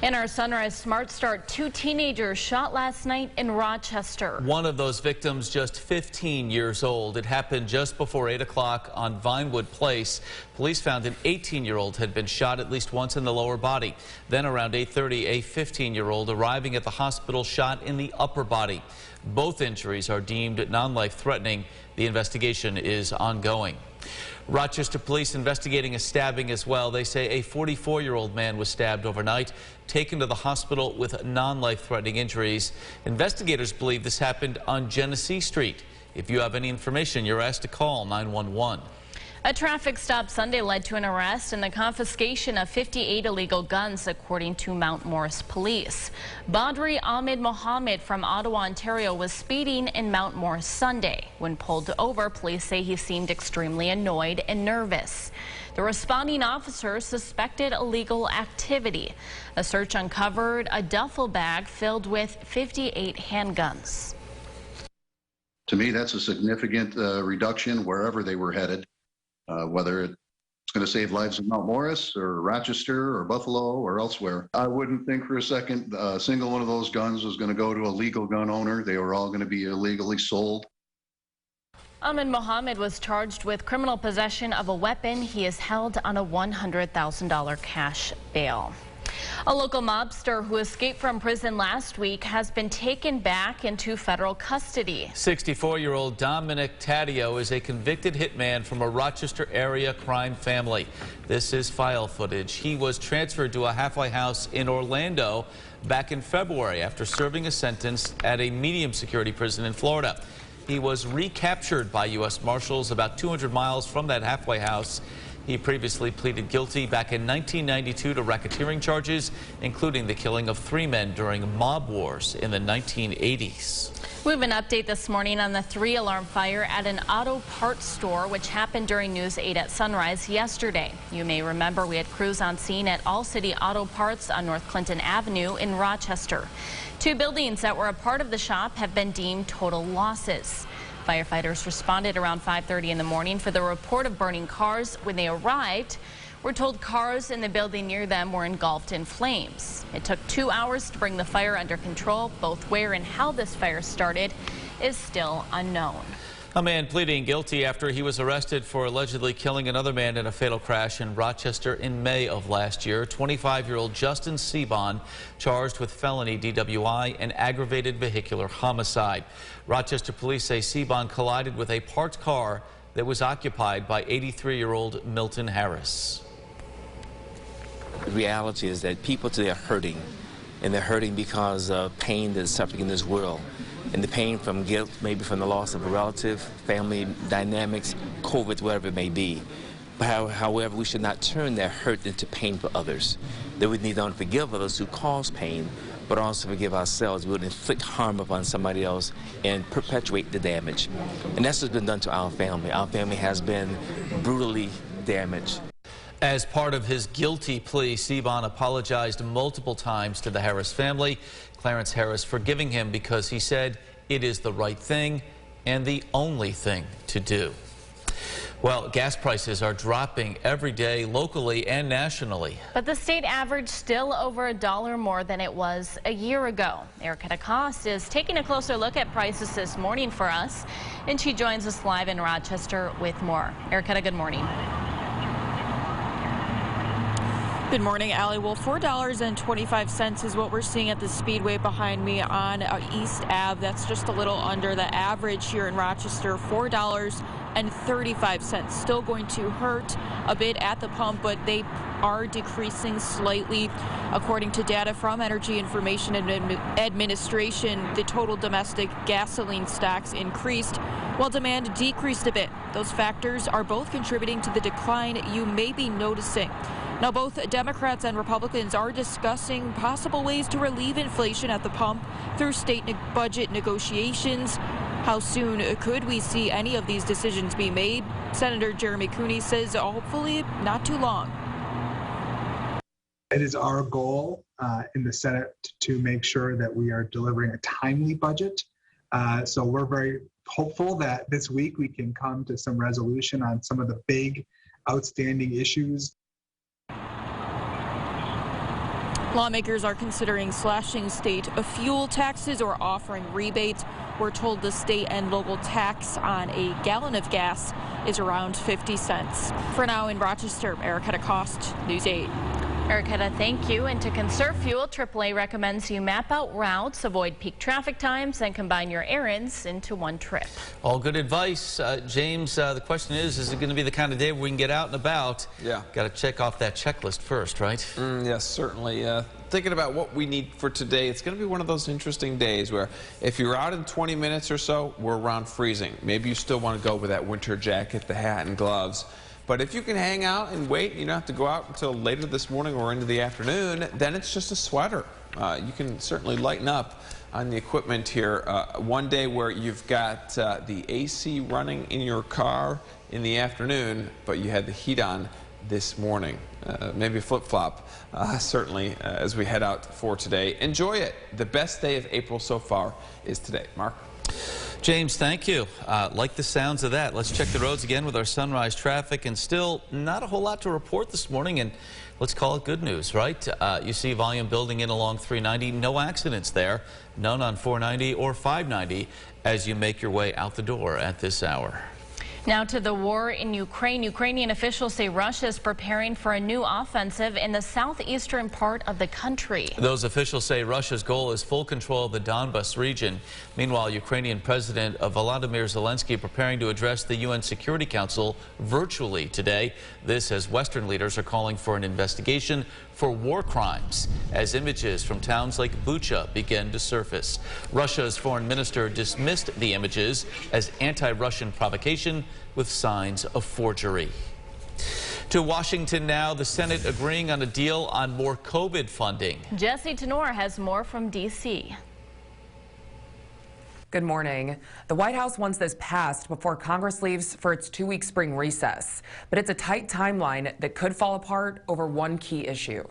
In our Sunrise Smart Start, 2 teenagers shot last night in Rochester. One of those victims just 15 years old. It happened just before 8 o'clock on Vinewood Place. Police found an 18-year-old had been shot at least once in the lower body. Then around 8:30, a 15-year-old arriving at the hospital shot in the upper body. Both injuries are deemed non-life threatening. The investigation is ongoing. Rochester police investigating a stabbing as well. They say a 44-year-old man was stabbed overnight, taken to the hospital with non-life threatening injuries. Investigators believe this happened on Genesee Street. If you have any information, you're asked to call 911. A traffic stop Sunday led to an arrest and the confiscation of 58 illegal guns, according to Mount Morris police. Badri Ahmed Mohammed from Ottawa, Ontario, was speeding in Mount Morris Sunday. When pulled over, police say he seemed extremely annoyed and nervous. The responding officer suspected illegal activity. A search uncovered a duffel bag filled with 58 handguns. To me, that's a significant reduction wherever they were headed. Whether it's going to save lives in Mount Morris or Rochester or Buffalo or elsewhere. I wouldn't think for a second a single one of those guns was going to go to a legal gun owner. They were all going to be illegally sold. Ahmed Mohammed was charged with criminal possession of a weapon. He is held on a $100,000 cash bail. A local mobster who escaped from prison last week has been taken back into federal custody. 64-year-old Dominic Taddeo is a convicted hitman from a Rochester area crime family. This is file footage. He was transferred to a halfway house in Orlando back in February after serving a sentence at a medium security prison in Florida. He was recaptured by U.S. Marshals about 200 miles from that halfway house. He previously pleaded guilty back in 1992 to racketeering charges, including the killing of 3 men during mob wars in the 1980s. We have an update this morning on the 3-alarm fire at an auto parts store, which happened during News 8 at sunrise yesterday. You may remember we had crews on scene at All City Auto Parts on North Clinton Avenue in Rochester. 2 buildings that were a part of the shop have been deemed total losses. Firefighters responded around 5:30 in the morning for the report of burning cars. When they arrived, we're told cars in the building near them were engulfed in flames. It took 2 hours to bring the fire under control. Both where and how this fire started is still unknown. A man pleading guilty after he was arrested for allegedly killing another man in a fatal crash in Rochester in May of last year. 25-year-old Justin Seabon charged with felony DWI and aggravated vehicular homicide. Rochester police say Seabon collided with a parked car that was occupied by 83-year-old Milton Harris. The reality is that people today are hurting, and they're hurting because of pain that's suffering in this world. And the pain from guilt, maybe from the loss of a relative, family dynamics, COVID, whatever it may be. But however, we should not turn that hurt into pain for others. That we need to not forgive others who cause pain, but also forgive ourselves. We would inflict harm upon somebody else and perpetuate the damage. And that's what's been done to our family. Our family has been brutally damaged. As part of his guilty plea, Seabon apologized multiple times to the Harris family. Clarence Harris forgiving him because he said it is the right thing and the only thing to do. Well, gas prices are dropping every day locally and nationally. But the state average still over $1 more than it was a year ago. Erica DeCoste is taking a closer look at prices this morning for us, and she joins us live in Rochester with more. Erica, good morning. Good morning, Allie. Well, $4.25 is what we're seeing at the Speedway behind me on East Ave. That's just a little under the average here in Rochester, $4.35. Still going to hurt a bit at the pump, but they are decreasing slightly. According to data from Energy Information Administration, the total domestic gasoline stocks increased while demand decreased a bit. Those factors are both contributing to the decline you may be noticing. Now, both Democrats and Republicans are discussing possible ways to relieve inflation at the pump through state budget negotiations. How soon could we see any of these decisions be made? Senator Jeremy Cooney says hopefully not too long. It is our goal in the Senate to make sure that we are delivering a timely budget. So we're very hopeful that this week we can come to some resolution on some of the big outstanding issues. Lawmakers are considering slashing state fuel taxes or offering rebates. We're told the state and local tax on a gallon of gas is around 50 cents. For now in Rochester, Erica Cost, News 8. Erica, thank you. And to conserve fuel, AAA recommends you map out routes, avoid peak traffic times, and combine your errands into one trip. All good advice. James, the question is it going to be the kind of day where we can get out and about? Yeah. Got to check off that checklist first, right? Yes, certainly. Thinking about what we need for today, it's going to be one of those interesting days where if you're out in 20 minutes or so, we're around freezing. Maybe you still want to go with that winter jacket, the hat, and gloves. But if you can hang out and wait, you don't have to go out until later this morning or into the afternoon, then it's just a sweater. You can certainly lighten up on the equipment here. One day where you've got the AC running in your car in the afternoon, but you had the heat on this morning. Maybe a flip-flop, certainly, as we head out for today. Enjoy it. The best day of April so far is today. Mark? James, thank you. Like the sounds of that. Let's check the roads again with our sunrise traffic, and still not a whole lot to report this morning, and let's call it good news, right? You see volume building in along 390. No accidents there. None on 490 or 590 as you make your way out the door at this hour. Now to the war in Ukraine. Ukrainian officials say Russia is preparing for a new offensive in the southeastern part of the country. Those officials say Russia's goal is full control of the Donbas region. Meanwhile, Ukrainian President Volodymyr Zelensky preparing to address the UN Security Council virtually today. This as Western leaders are calling for an investigation for war crimes as images from towns like Bucha begin to surface. Russia's foreign minister dismissed the images as anti-Russian provocation with signs of forgery. To Washington now, the Senate agreeing on a deal on more COVID funding. Jesse Tenor has more from D.C. Good morning. The White House wants this passed before Congress leaves for its 2-week spring recess. But it's a tight timeline that could fall apart over one key issue.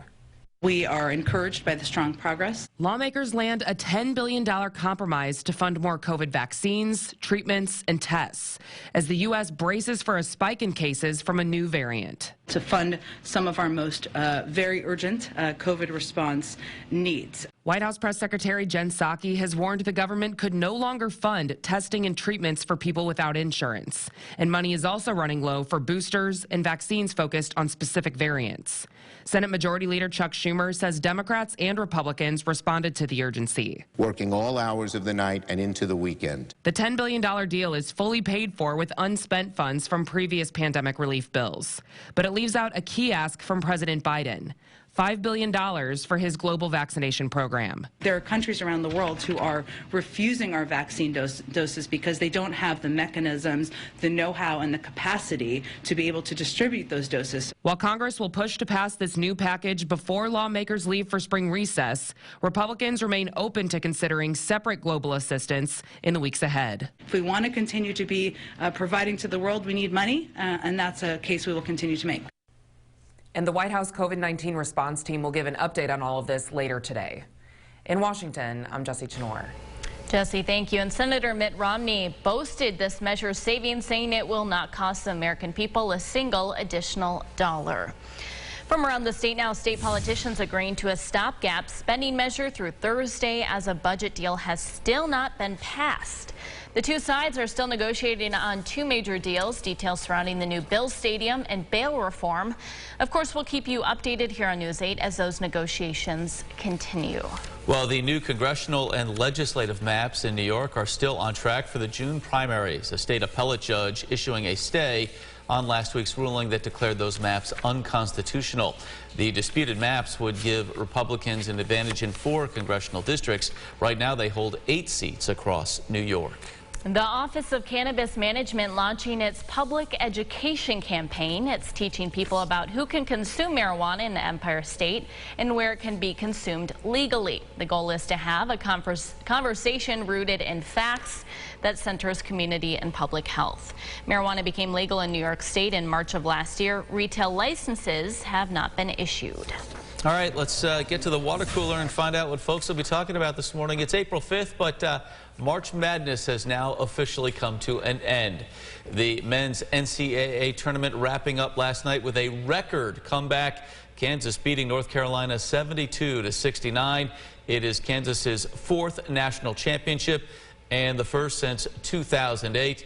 We are encouraged by the strong progress. Lawmakers land a $10 billion compromise to fund more COVID vaccines, treatments, and tests as the U.S. braces for a spike in cases from a new variant. To fund some of our most very urgent COVID response needs. White House Press Secretary Jen Psaki has warned the government could no longer fund testing and treatments for people without insurance. And money is also running low for boosters and vaccines focused on specific variants. Senate Majority Leader Chuck Schumer says Democrats and Republicans responded to the urgency. Working all hours of the night and into the weekend. The $10 billion deal is fully paid for with unspent funds from previous pandemic relief bills. But it leaves out a key ask from President Biden. $5 billion for his global vaccination program. There are countries around the world who are refusing our vaccine doses because they don't have the mechanisms, the know-how, and the capacity to be able to distribute those doses. While Congress will push to pass this new package before lawmakers leave for spring recess, Republicans remain open to considering separate global assistance in the weeks ahead. If we want to continue to be providing to the world, we need money, and that's a case we will continue to make. And the White House COVID-19 response team will give an update on all of this later today. In Washington, I'm Jesse Tenor. Jesse, thank you. And Senator Mitt Romney boasted this measure's savings, saying it will not cost the American people a single additional dollar. From around the state now, state politicians agreeing to a stopgap spending measure through Thursday as a budget deal has still not been passed. The two sides are still negotiating on two major deals, details surrounding the new Bills Stadium and bail reform. Of course, we'll keep you updated here on News 8 as those negotiations continue. Well, the new congressional and legislative maps in New York are still on track for the June primaries. A state appellate judge issuing a stay on last week's ruling that declared those maps unconstitutional. The disputed maps would give Republicans an advantage in 4 congressional districts. Right now, they hold 8 seats across New York. The Office of Cannabis Management launching its public education campaign. It's teaching people about who can consume marijuana in the Empire State and where it can be consumed legally. The goal is to have a conversation rooted in facts that centers community and public health. Marijuana became legal in New York State in March of last year. Retail licenses have not been issued. All right, let's get to the water cooler and find out what folks will be talking about this morning. It's April 5th, but March Madness has now officially come to an end. The men's NCAA tournament wrapping up last night with a record comeback. Kansas beating North Carolina 72-69. It is Kansas's 4th national championship and the first since 2008.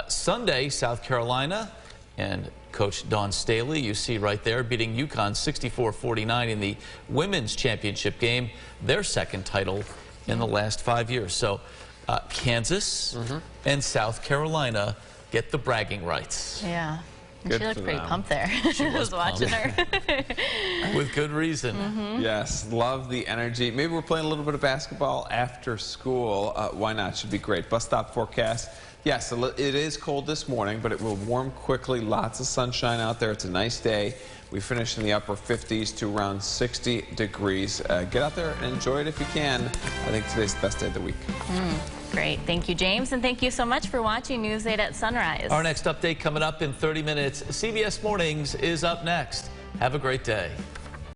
Sunday, South Carolina and Coach Dawn Staley, you see right there, beating UConn 64-49 in the women's championship game, their 2nd title in the last 5 years. So Kansas and South Carolina get the bragging rights. Yeah. Good She looked for pretty them. pumped there. She was watching her. With good reason. Yes, love the energy. Maybe we're playing a little bit of basketball after school. Why not? Should be great. Bus stop forecast. Yes, it is cold this morning, but it will warm quickly. Lots of sunshine out there. It's a nice day. We finished in the upper 50s to around 60 degrees. Get out there and enjoy it if you can. I think today's the best day of the week. Great. Thank you, James. And thank you so much for watching News 8 at Sunrise. Our next update coming up in 30 minutes. CBS Mornings is up next. Have a great day.